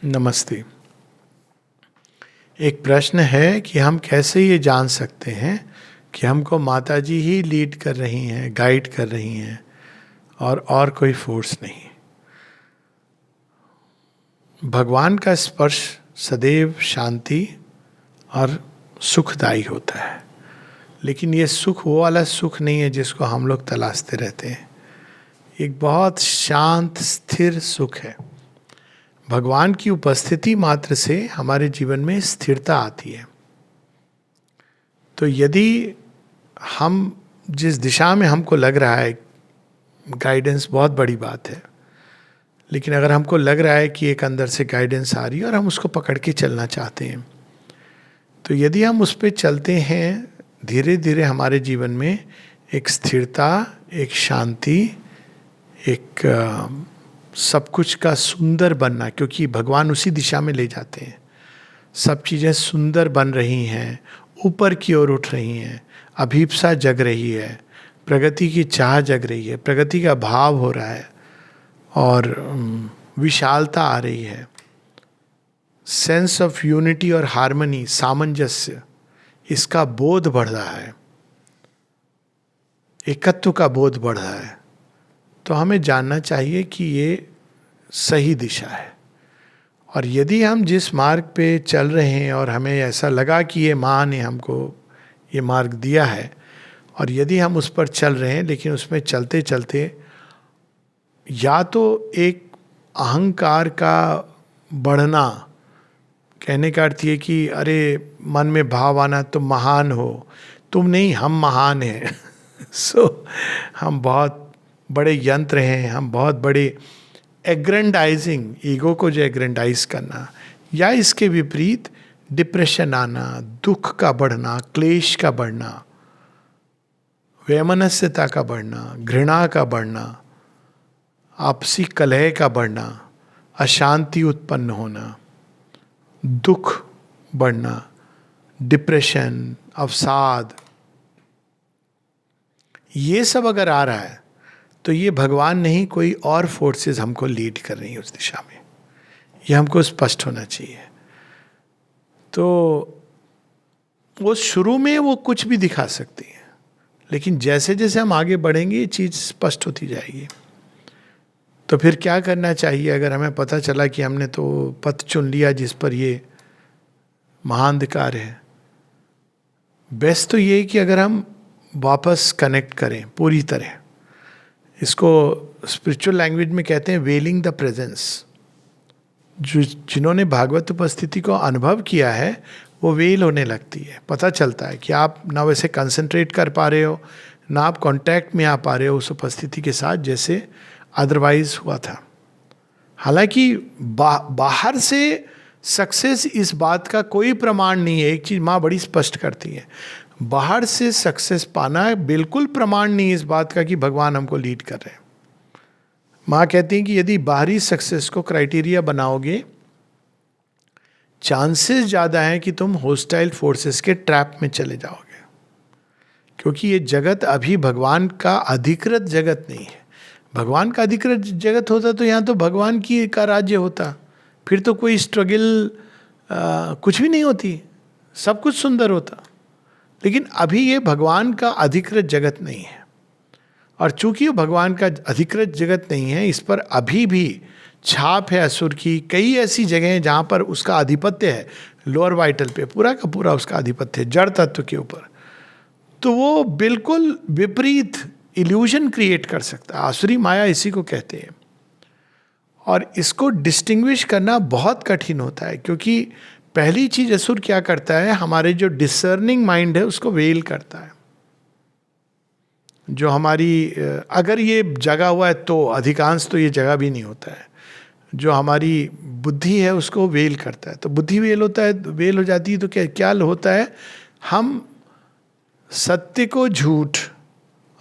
नमस्ते। एक प्रश्न है कि हम कैसे ये जान सकते हैं कि हमको माता जी ही लीड कर रही हैं, गाइड कर रही हैं और कोई फोर्स नहीं। भगवान का स्पर्श सदैव शांति और सुखदायी होता है, लेकिन ये सुख वो वाला सुख नहीं है जिसको हम लोग तलाशते रहते हैं। एक बहुत शांत स्थिर सुख है। भगवान की उपस्थिति मात्र से हमारे जीवन में स्थिरता आती है। तो यदि हम जिस दिशा में हमको लग रहा है, गाइडेंस बहुत बड़ी बात है, लेकिन अगर हमको लग रहा है कि एक अंदर से गाइडेंस आ रही है और हम उसको पकड़ के चलना चाहते हैं, तो यदि हम उस पर चलते हैं, धीरे धीरे हमारे जीवन में एक स्थिरता, एक शांति, एक सब कुछ का सुंदर बनना, क्योंकि भगवान उसी दिशा में ले जाते हैं। सब चीज़ें सुंदर बन रही हैं, ऊपर की ओर उठ रही हैं, अभीप्सा जग रही है, प्रगति की चाह जग रही है, प्रगति का भाव हो रहा है और विशालता आ रही है। सेंस ऑफ यूनिटी और हार्मनी, सामंजस्य, इसका बोध बढ़ रहा है, एकत्व का बोध बढ़ रहा है। तो हमें जानना चाहिए कि ये सही दिशा है। और यदि हम जिस मार्ग पे चल रहे हैं और हमें ऐसा लगा कि ये माँ ने हमको ये मार्ग दिया है, और यदि हम उस पर चल रहे हैं, लेकिन उसमें चलते चलते या तो एक अहंकार का बढ़ना, कहने का अर्थ ये कि अरे मन में भाव आना तुम महान हो, तुम नहीं हम महान हैं सो हम बहुत बड़े यंत्र हैं, हम बहुत बड़े, एग्रेंडाइजिंग, ईगो को जो एग्रेंडाइज करना, या इसके विपरीत डिप्रेशन आना, दुख का बढ़ना, क्लेश का बढ़ना, वैमनस्यता का बढ़ना, घृणा का बढ़ना, आपसी कलह का बढ़ना, अशांति उत्पन्न होना, दुख बढ़ना, डिप्रेशन, अवसाद, ये सब अगर आ रहा है तो ये भगवान नहीं, कोई और फोर्सेस हमको लीड कर रही है उस दिशा में। ये हमको स्पष्ट होना चाहिए। तो वो शुरू में वो कुछ भी दिखा सकती है, लेकिन जैसे जैसे हम आगे बढ़ेंगे ये चीज़ स्पष्ट होती जाएगी। तो फिर क्या करना चाहिए? अगर हमें पता चला कि हमने तो पथ चुन लिया जिस पर ये महाअंधकार है, बेस्ट तो ये कि अगर हम वापस कनेक्ट करें पूरी तरह, इसको स्पिरिचुअल लैंग्वेज में कहते हैं वेलिंग द प्रेजेंस। जिन्होंने भागवत उपस्थिति को अनुभव किया है वो वेल होने लगती है। पता चलता है कि आप ना वैसे कंसंट्रेट कर पा रहे हो, ना आप कांटेक्ट में आ पा रहे हो उस उपस्थिति के साथ जैसे अदरवाइज हुआ था। हालांकि बाहर से सक्सेस इस बात का कोई प्रमाण नहीं है। एक चीज माँ बड़ी स्पष्ट करती है, बाहर से सक्सेस पाना बिल्कुल प्रमाण नहीं है इस बात का कि भगवान हमको लीड कर रहे हैं। माँ कहती हैं कि यदि बाहरी सक्सेस को क्राइटेरिया बनाओगे, चांसेस ज़्यादा हैं कि तुम होस्टाइल फोर्सेस के ट्रैप में चले जाओगे, क्योंकि ये जगत अभी भगवान का अधिकृत जगत नहीं है। भगवान का अधिकृत जगत होता तो यहाँ तो भगवान की का राज्य होता, फिर तो कोई स्ट्रगल कुछ भी नहीं होती, सब कुछ सुंदर होता। लेकिन अभी ये भगवान का अधिकृत जगत नहीं है, और चूंकि वो भगवान का अधिकृत जगत नहीं है, इस पर अभी भी छाप है असुर की। कई ऐसी जगह हैं जहाँ पर उसका आधिपत्य है, लोअर वाइटल पे पूरा का पूरा उसका आधिपत्य है, जड़ तत्व के ऊपर। तो वो बिल्कुल विपरीत इल्यूजन क्रिएट कर सकता है। आसुरी माया इसी को कहते हैं, और इसको डिस्टिंग्विश करना बहुत कठिन होता है, क्योंकि पहली चीज असुर क्या करता है, हमारे जो डिसर्निंग माइंड है उसको वेल करता है। जो हमारी अगर ये जगा हुआ है तो अधिकांश तो ये जगह भी नहीं होता है, जो हमारी बुद्धि है उसको वेल करता है। तो बुद्धि वेल होता है, वेल हो जाती है तो क्या क्या होता है, हम सत्य को झूठ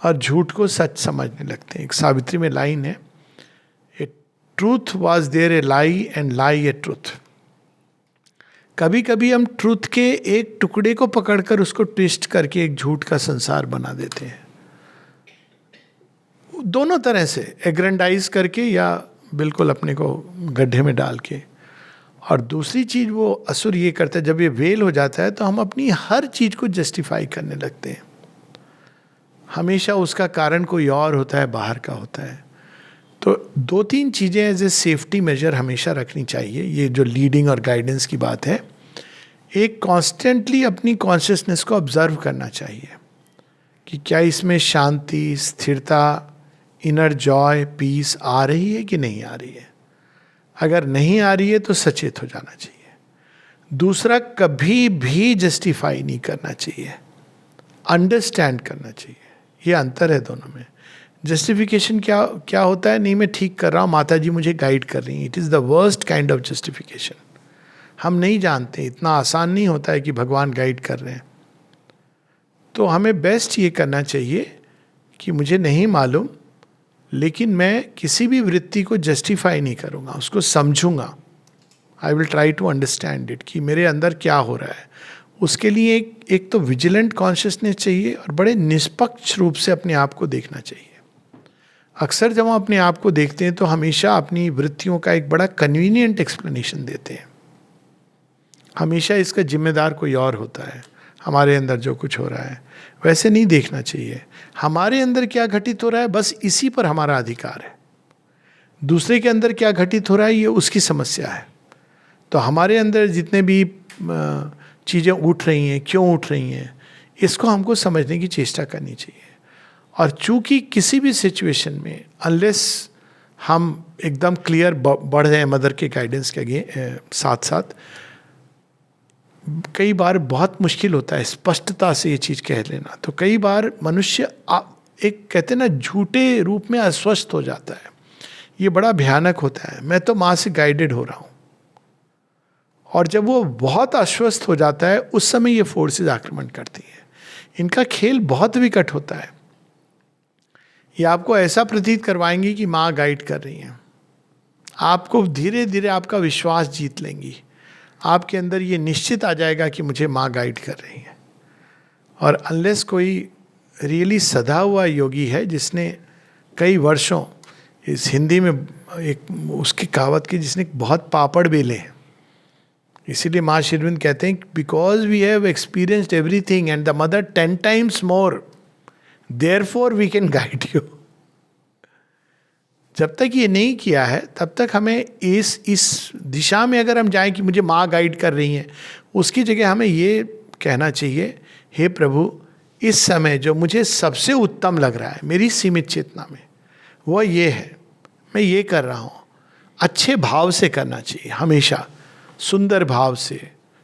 और झूठ को सच समझने लगते हैं। एक सावित्री में लाइन है, a truth was there a lie and lie a truth. कभी कभी हम ट्रूथ के एक टुकड़े को पकड़कर उसको ट्विस्ट करके एक झूठ का संसार बना देते हैं, दोनों तरह से एग्रेंडाइज करके या बिल्कुल अपने को गड्ढे में डाल के। और दूसरी चीज वो असुर ये करता है, जब ये वेल हो जाता है तो हम अपनी हर चीज को जस्टिफाई करने लगते हैं। हमेशा उसका कारण कोई और होता है, बाहर का होता है। तो 2-3 चीजें एज ए सेफ्टी मेजर हमेशा रखनी चाहिए, ये जो लीडिंग और गाइडेंस की बात है। एक कॉन्स्टेंटली अपनी कॉन्शियसनेस को ऑब्जर्व करना चाहिए कि क्या इसमें शांति, स्थिरता, इनर जॉय, पीस आ रही है कि नहीं आ रही है। अगर नहीं आ रही है तो सचेत हो जाना चाहिए। दूसरा, कभी भी जस्टिफाई नहीं करना चाहिए, अंडरस्टैंड करना चाहिए। ये अंतर है दोनों में। जस्टिफिकेशन क्या क्या होता है, नहीं मैं ठीक कर रहा हूँ, माता जी मुझे गाइड कर रही हैं। It is the worst kind of justification. हम नहीं जानते, इतना आसान नहीं होता है कि भगवान गाइड कर रहे हैं। तो हमें बेस्ट ये करना चाहिए कि मुझे नहीं मालूम, लेकिन मैं किसी भी वृत्ति को जस्टिफाई नहीं करूँगा, उसको समझूंगा। I will try to understand it, कि मेरे अंदर क्या हो रहा है। उसके लिए एक तो विजिलेंट कॉन्शियसनेस चाहिए और बड़े निष्पक्ष रूप से अपने आप को देखना चाहिए। अक्सर जब हम अपने आप को देखते हैं तो हमेशा अपनी वृत्तियों का एक बड़ा कन्वीनियंट एक्सप्लेनेशन देते हैं। हमेशा इसका जिम्मेदार कोई और होता है। हमारे अंदर जो कुछ हो रहा है वैसे नहीं देखना चाहिए। हमारे अंदर क्या घटित हो रहा है, बस इसी पर हमारा अधिकार है। दूसरे के अंदर क्या घटित हो रहा है, ये उसकी समस्या है। तो हमारे अंदर जितने भी चीज़ें उठ रही हैं, क्यों उठ रही हैं, इसको हमको समझने की चेष्टा करनी चाहिए। और चूंकि किसी भी सिचुएशन में अनलेस हम एकदम क्लियर बढ़ जाए मदर के गाइडेंस के साथ साथ, कई बार बहुत मुश्किल होता है स्पष्टता से ये चीज़ कह लेना। तो कई बार मनुष्य एक कहते हैं ना, झूठे रूप में अस्वस्थ हो जाता है। ये बड़ा भयानक होता है। मैं तो माँ से गाइडेड हो रहा हूँ, और जब वो बहुत अस्वस्थ हो जाता है उस समय ये फोर्सेस आक्रमण करती हैं। इनका खेल बहुत विकट होता है। ये आपको ऐसा प्रतीत करवाएंगी कि माँ गाइड कर रही हैं, आपको धीरे धीरे आपका विश्वास जीत लेंगी। आपके अंदर ये निश्चित आ जाएगा कि मुझे माँ गाइड कर रही है। और अनलेस कोई रियली सधा हुआ योगी है जिसने कई वर्षों, इस हिंदी में एक उसकी कहावत की, जिसने बहुत पापड़ बेले हैं। इसीलिए माँ श्री अरविंद कहते हैं, because we have experienced everything and the mother 10 times more, therefore we can guide you. जब तक ये नहीं किया है तब तक हमें इस दिशा में अगर हम जाएं कि मुझे माँ गाइड कर रही हैं, उसकी जगह हमें ये कहना चाहिए, हे प्रभु, इस समय जो मुझे सबसे उत्तम लग रहा है मेरी सीमित चेतना में, वो ये है, मैं ये कर रहा हूँ। अच्छे भाव से करना चाहिए, हमेशा सुंदर भाव से,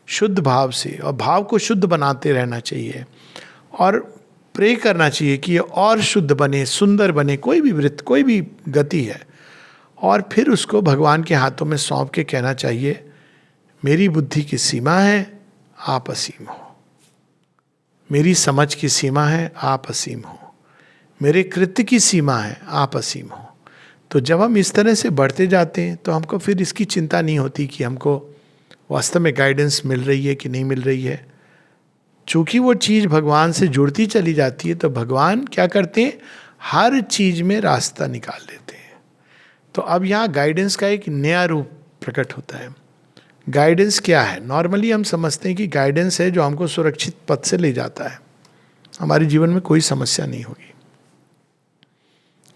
शुद्ध भाव से, और भाव को शुद्ध बनाते रहना चाहिए। और प्रे करना चाहिए कि ये और शुद्ध बने, सुंदर बने। कोई भी वृत्त, कोई भी गति है, और फिर उसको भगवान के हाथों में सौंप के कहना चाहिए, मेरी बुद्धि की सीमा है, आप असीम हो। मेरी समझ की सीमा है, आप असीम हो। मेरे कृत्य की सीमा है, आप असीम हो। तो जब हम इस तरह से बढ़ते जाते हैं तो हमको फिर इसकी चिंता नहीं होती कि हमको वास्तव में गाइडेंस मिल रही है कि नहीं मिल रही है। चूंकि वो चीज़ भगवान से जुड़ती चली जाती है तो भगवान क्या करते हैं, हर चीज में रास्ता निकाल देते हैं। तो अब यहाँ गाइडेंस का एक नया रूप प्रकट होता है। गाइडेंस क्या है? नॉर्मली हम समझते हैं कि गाइडेंस है जो हमको सुरक्षित पथ से ले जाता है, हमारे जीवन में कोई समस्या नहीं होगी।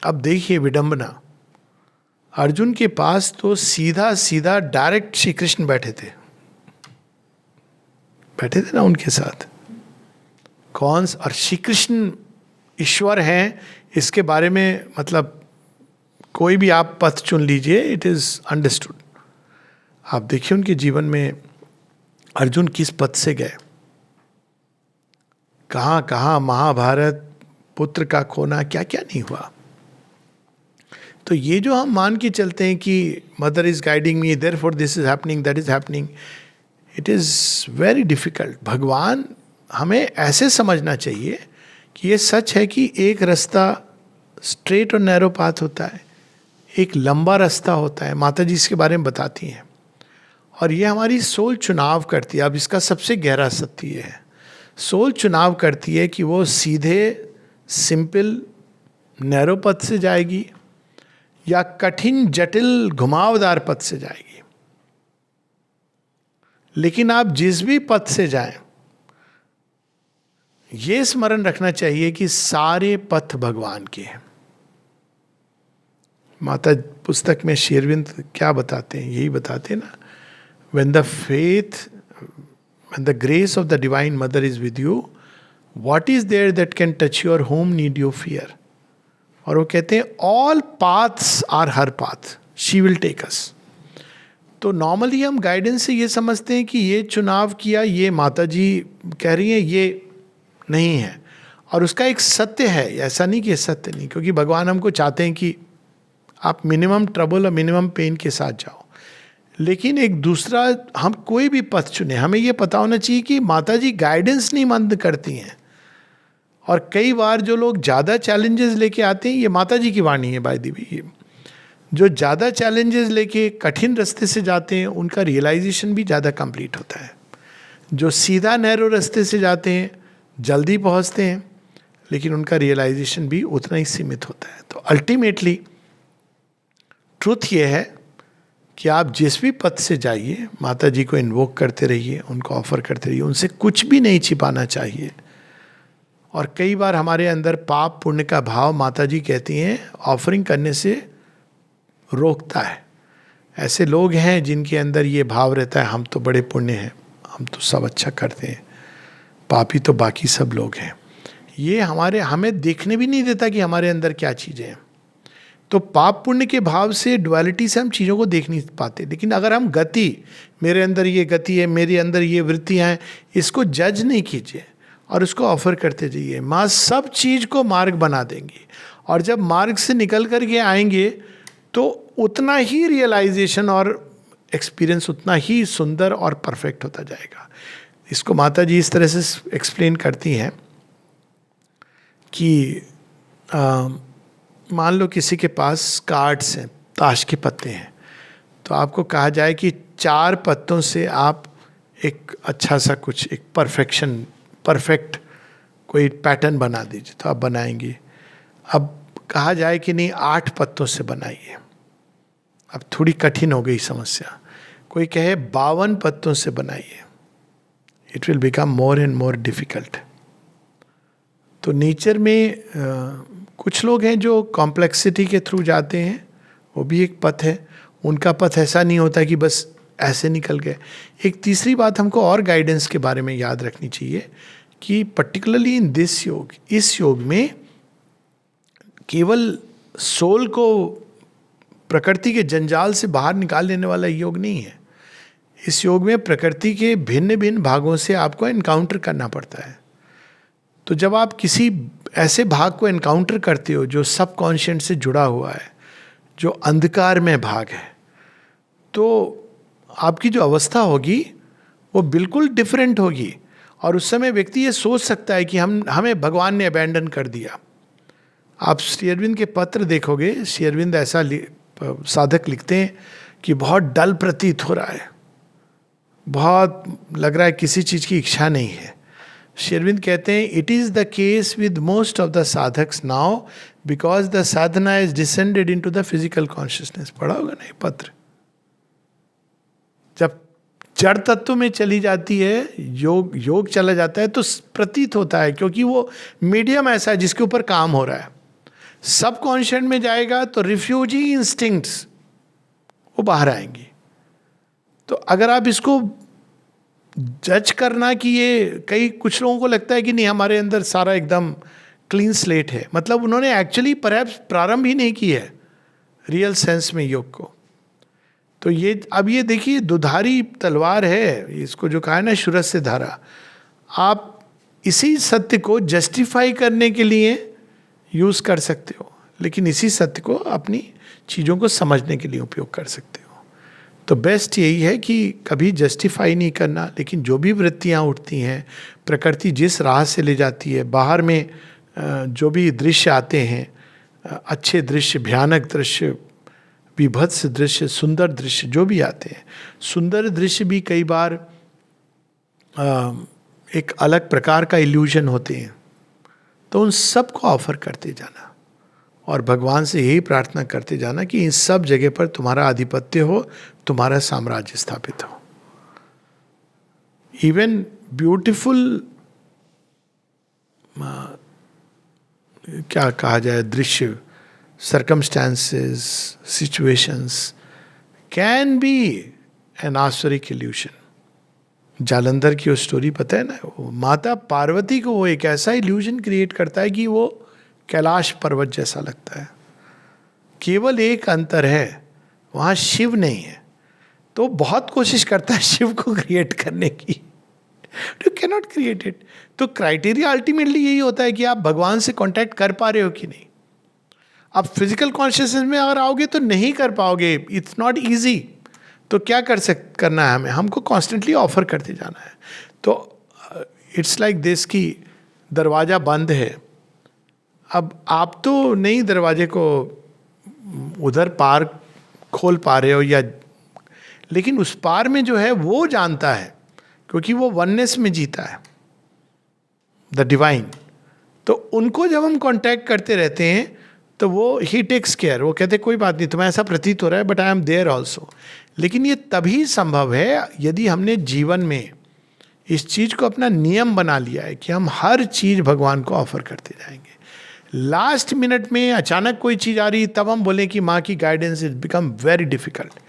अब देखिए विडंबना, अर्जुन के पास तो सीधा सीधा डायरेक्ट श्री कृष्ण बैठे थे ना उनके साथ। कौन, और श्री कृष्ण ईश्वर हैं इसके बारे में मतलब कोई भी आप पथ चुन लीजिए, इट इज अंडरस्टूड। आप देखिए उनके जीवन में अर्जुन किस पथ से गए, कहाँ कहाँ महाभारत, पुत्र का खोना, क्या क्या नहीं हुआ। तो ये जो हम मान के चलते हैं कि mother is guiding me, therefore this is happening, that is happening, it is very difficult. भगवान हमें ऐसे समझना चाहिए कि ये सच है कि एक रास्ता स्ट्रेट और नैरो पाथ होता है, एक लंबा रास्ता होता है। माता जी इसके बारे में बताती हैं, और ये हमारी सोल चुनाव करती है। अब इसका सबसे गहरा सत्य ये है, सोल चुनाव करती है कि वो सीधे सिंपल नैरो पथ से जाएगी या कठिन जटिल घुमावदार पथ से जाएगी। लेकिन आप जिस भी पथ से जाएं, ये स्मरण रखना चाहिए कि सारे पथ भगवान के हैं। माता पुस्तक में श्री अरविंद क्या बताते हैं, यही बताते हैं ना, when the faith, when the grace of the divine mother is with you, what is there that can touch you or whom need you fear? और वो कहते हैं all paths are her path, she will take us. तो normally हम guidance से ये समझते हैं कि ये चुनाव किया, ये माता जी कह रही हैं, ये नहीं है, और उसका एक सत्य है। ऐसा नहीं कि सत्य नहीं, क्योंकि भगवान हमको चाहते हैं कि आप मिनिमम ट्रबल और मिनिमम पेन के साथ जाओ। लेकिन एक दूसरा, हम कोई भी पथ चुने, हमें ये पता होना चाहिए कि माता जी गाइडेंस नहीं बंद करती हैं। और कई बार जो लोग ज़्यादा चैलेंजेस लेके आते हैं, ये माता जी की वाणी है बाय द वे, जो ज़्यादा चैलेंजेस लेके कठिन रास्ते से जाते हैं उनका रियलाइजेशन भी ज़्यादा कंप्लीट होता है। जो सीधा नैरो रास्ते से जाते हैं जल्दी पहुंचते हैं, लेकिन उनका रियलाइजेशन भी उतना ही सीमित होता है। तो अल्टीमेटली ट्रूथ ये है कि आप जिस भी पथ से जाइए, माता जी को इन्वोक करते रहिए, उनको ऑफर करते रहिए, उनसे कुछ भी नहीं छिपाना चाहिए। और कई बार हमारे अंदर पाप पुण्य का भाव, माता जी कहती हैं, ऑफरिंग करने से रोकता है। ऐसे लोग हैं जिनके अंदर ये भाव रहता है, हम तो बड़े पुण्य हैं, हम तो सब अच्छा करते हैं, पापी तो बाकी सब लोग हैं। ये हमें देखने भी नहीं देता कि हमारे अंदर क्या चीज़ें हैं। तो पाप पुण्य के भाव से, डुअलिटी से हम चीज़ों को देख नहीं पाते। लेकिन अगर हम गति, मेरे अंदर ये गति है, मेरे अंदर ये वृत्तियाँ हैं, इसको जज नहीं कीजिए और उसको ऑफर करते जाइए, माँ सब चीज़ को मार्ग बना देंगी। और जब मार्ग से निकल कर के आएंगे तो उतना ही रियलाइजेशन और एक्सपीरियंस उतना ही सुंदर और परफेक्ट होता जाएगा। इसको माता जी इस तरह से एक्सप्लेन करती हैं कि मान लो किसी के पास कार्ड्स हैं, ताश के पत्ते हैं, तो आपको कहा जाए कि 4 पत्तों से आप एक अच्छा सा कुछ, एक परफेक्ट कोई पैटर्न बना दीजिए, तो आप बनाएंगे। अब कहा जाए कि नहीं, 8 पत्तों से बनाइए, अब थोड़ी कठिन हो गई समस्या। कोई कहे 52 पत्तों से बनाइए, it will become more and more difficult. तो नेचर में कुछ लोग हैं जो कॉम्प्लेक्सिटी के थ्रू जाते हैं, वो भी एक पथ है। उनका पथ ऐसा नहीं होता कि बस ऐसे निकल गए। एक तीसरी बात हमको और गाइडेंस के बारे में याद रखनी चाहिए कि पर्टिकुलरली इन दिस योग, इस योग में केवल सोल को प्रकृति के जंजाल से बाहर निकाल लेने वाला योग नहीं है। इस योग में प्रकृति के भिन्न भिन्न भागों से आपको एनकाउंटर करना पड़ता है। तो जब आप किसी ऐसे भाग को एनकाउंटर करते हो जो सब कॉन्शियस से जुड़ा हुआ है, जो अंधकार में भाग है, तो आपकी जो अवस्था होगी वो बिल्कुल डिफरेंट होगी। और उस समय व्यक्ति ये सोच सकता है कि हमें भगवान ने अबैंडन कर दिया। आप श्री अरविंद के पत्र देखोगे, श्री अरविंद ऐसा साधक लिखते हैं कि बहुत डल प्रतीत हो रहा है, बहुत लग रहा है किसी चीज़ की इच्छा नहीं है। श्री अरविंद कहते हैं, it is the case with most of the sadhaks now because the sadhana is descended into the physical consciousness. पढ़ा होगा ना ये पत्र। जब जड़ तत्व में चली जाती है, योग चला जाता है, तो प्रतीत होता है, क्योंकि वो मीडियम ऐसा है जिसके ऊपर काम हो रहा है। सब कॉन्शियस में जाएगा तो रिफ्यूजी इंस्टिंक्ट्स वो बाहर आएंगी। तो अगर आप इसको जज करना कि ये कुछ लोगों को लगता है कि नहीं हमारे अंदर सारा एकदम क्लीन स्लेट है, मतलब उन्होंने एक्चुअली परहैप्स प्रारंभ ही नहीं की है रियल सेंस में योग को। तो ये अब ये देखिए दुधारी तलवार है, इसको जो कहा है ना शूरज से धारा, आप इसी सत्य को जस्टिफाई करने के लिए यूज़ कर सकते हो, लेकिन इसी सत्य को अपनी चीज़ों को समझने के लिए उपयोग कर सकते हो। तो बेस्ट यही है कि कभी जस्टिफाई नहीं करना, लेकिन जो भी वृत्तियाँ उठती हैं, प्रकृति जिस राह से ले जाती है, बाहर में जो भी दृश्य आते हैं, अच्छे दृश्य, भयानक दृश्य, विभत्स दृश्य, सुंदर दृश्य जो भी आते हैं, सुंदर दृश्य भी कई बार एक अलग प्रकार का इल्यूजन होते हैं। तो उन सब को ऑफर करते जाना और भगवान से यही प्रार्थना करते जाना कि इन सब जगह पर तुम्हारा आधिपत्य हो, तुम्हारा साम्राज्य स्थापित हो। इवन ब्यूटिफुल क्या कहा जाए दृश्य, circumstances, situations can be an आसुरिक illusion. Jalandhar की वो स्टोरी पता है ना, वो माता पार्वती को वो एक ऐसा इल्यूजन क्रिएट करता है कि वो कैलाश पर्वत जैसा लगता है. केवल एक अंतर है, वहाँ शिव नहीं है. तो बहुत कोशिश करता है शिव को क्रिएट करने की, you can not create it. तो क्राइटेरिया अल्टीमेटली यही होता है कि आप भगवान से कांटेक्ट कर पा रहे हो कि नहीं. आप फिजिकल कॉन्शियसनेस में अगर आओगे तो नहीं कर पाओगे, इट्स नॉट ईजी. तो क्या करना है हमें, हमको कॉन्स्टेंटली ऑफर करते जाना है. तो इट्स लाइक दिस कि दरवाज़ा बंद है, अब आप तो नहीं दरवाजे को उधर पार खोल पा रहे हो, या लेकिन उस पार में जो है वो जानता है, क्योंकि वो वननेस में जीता है, द डिवाइन. तो उनको जब हम कांटेक्ट करते रहते हैं तो वो ही टेक्स केयर. वो कहते कोई बात नहीं, तुम्हें ऐसा प्रतीत हो रहा है but I am there also. लेकिन ये तभी संभव है यदि हमने जीवन में इस चीज को अपना नियम बना लिया है कि हम हर चीज भगवान को ऑफर करते जाएंगे. लास्ट मिनट में अचानक कोई चीज आ रही तब हम बोले कि माँ की guidance is become very difficult.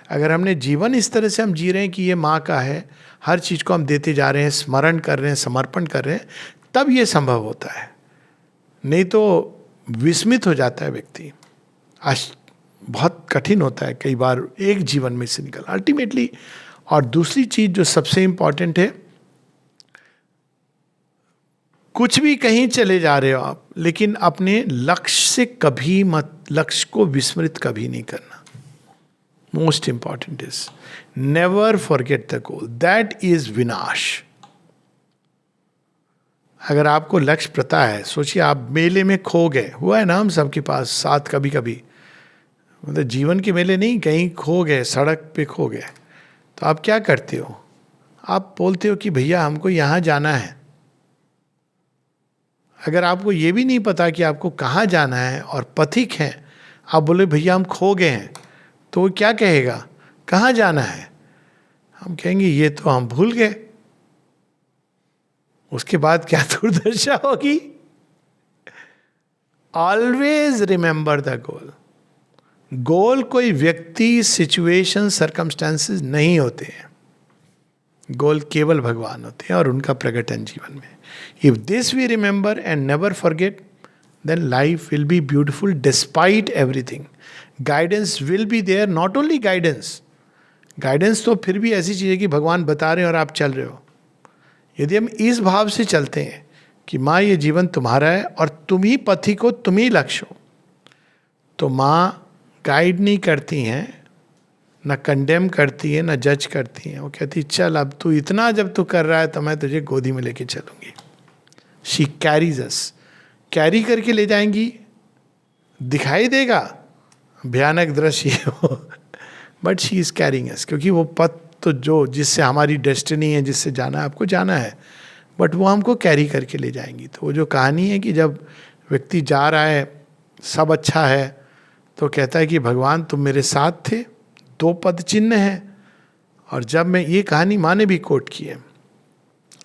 अगर हमने जीवन इस तरह से हम जी रहे हैं कि ये माँ का है, हर चीज को हम देते जा रहे हैं, स्मरण कर रहे हैं, समर्पण कर रहे हैं, तब ये संभव होता है. नहीं तो विस्मित हो जाता है व्यक्ति. बहुत कठिन होता है कई बार एक जीवन में से निकल अल्टीमेटली. और दूसरी चीज जो सबसे इंपॉर्टेंट है, कुछ भी कहीं चले जा रहे हो आप, लेकिन अपने लक्ष्य से कभी मत, लक्ष्य को विस्मृत कभी नहीं करना. Most important is never forget the goal, that is विनाश. अगर आपको लक्ष्य पता है, सोचिए आप मेले में खो गए, हुआ है ना हम सबके पास साथ कभी कभी, मतलब जीवन के मेले नहीं, कहीं खो गए, सड़क पे खो गए, तो आप क्या करते हो? आप बोलते हो कि भैया हमको यहाँ जाना है. अगर आपको ये भी नहीं पता कि आपको कहाँ जाना है और पथिक हैं, आप बोले भैया हम खो गए हैं, तो वो क्या कहेगा, कहाँ जाना है? हम कहेंगे ये तो हम भूल गए. उसके बाद क्या दुर्दशा होगी? Always remember the goal. Goal कोई व्यक्ति, सिचुएशन, सर्कमस्टेंसेस नहीं होते हैं. गोल केवल भगवान होते हैं और उनका प्रकटन जीवन में. If this we remember and never forget, then life will be beautiful despite everything. Guidance will be there. Not only guidance, guidance तो फिर भी ऐसी चीज है कि भगवान बता रहे हैं और आप चल रहे हो. यदि हम इस भाव से चलते हैं कि माँ ये जीवन तुम्हारा है और तुम ही पथिक हो, तुम ही लक्ष्य हो, तो माँ गाइड नहीं करती हैं, न कंडेम करती है, न जज करती हैं. वो कहती चल अब तू इतना जब तू कर रहा है तो मैं तुझे गोदी में लेके चलूंगी. शी कैरीज अस, कैरी करके ले जाएंगी. दिखाई देगा भयानक दृश्य हो, but she is carrying us, क्योंकि वो पथ तो जो जिससे हमारी डेस्टिनी है, जिससे जाना है, आपको जाना है, बट वो हमको कैरी करके ले जाएंगी. तो वो जो कहानी है कि जब व्यक्ति जा रहा है, सब अच्छा है, तो कहता है कि भगवान तुम मेरे साथ थे, 2 पद चिन्ह है. और जब मैं, ये कहानी माँ ने भी कोट की है,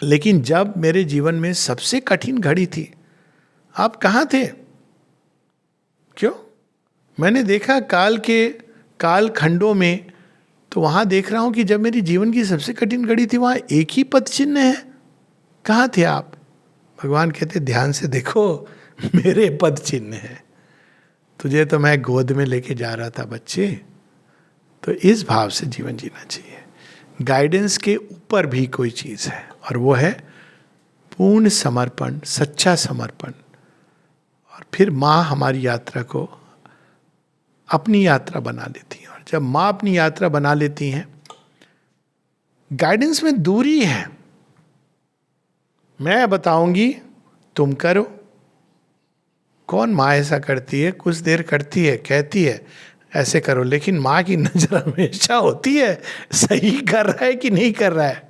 लेकिन जब मेरे जीवन में सबसे कठिन घड़ी थी, आप कहाँ थे? क्यों? मैंने देखा काल खंडों में, तो वहां देख रहा हूं कि जब मेरी जीवन की सबसे कठिन घड़ी थी, वहां एक ही पद चिन्ह है. कहाँ थे आप? भगवान कहते ध्यान से देखो, मेरे पद चिन्ह है. तुझे तो मैं गोद में लेके जा रहा था बच्चे. तो इस भाव से जीवन जीना चाहिए. गाइडेंस के ऊपर भी कोई चीज है, और वो है पूर्ण समर्पण, सच्चा समर्पण. और फिर माँ हमारी यात्रा को अपनी यात्रा बना लेती है. और जब माँ अपनी यात्रा बना लेती हैं, गाइडेंस में दूरी है. मैं बताऊंगी, तुम करो. कौन माँ ऐसा करती है? कुछ देर करती है, कहती है ऐसे करो, लेकिन माँ की नजर हमेशा होती है सही कर रहा है कि नहीं कर रहा है.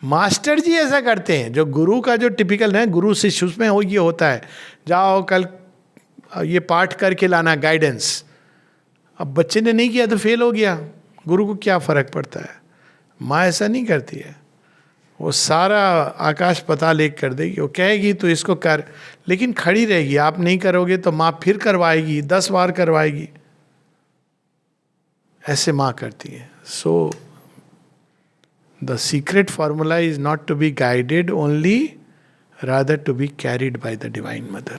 मास्टर जी ऐसा करते हैं, जो गुरु का जो टिपिकल है, गुरु शिष्य, उसमें ये होता है, जाओ कल ये पाठ करके लाना, गाइडेंस. अब बच्चे ने नहीं किया तो फेल हो गया, गुरु को क्या फर्क पड़ता है? माँ ऐसा नहीं करती है. वो सारा आकाश पताल एक कर देगी, वो कहेगी तो इसको कर, लेकिन खड़ी रहेगी, आप नहीं करोगे तो माँ फिर करवाएगी, 10 बार करवाएगी। ऐसे माँ करती है। So the secret formula is not to be guided only, rather to be carried by the Divine Mother.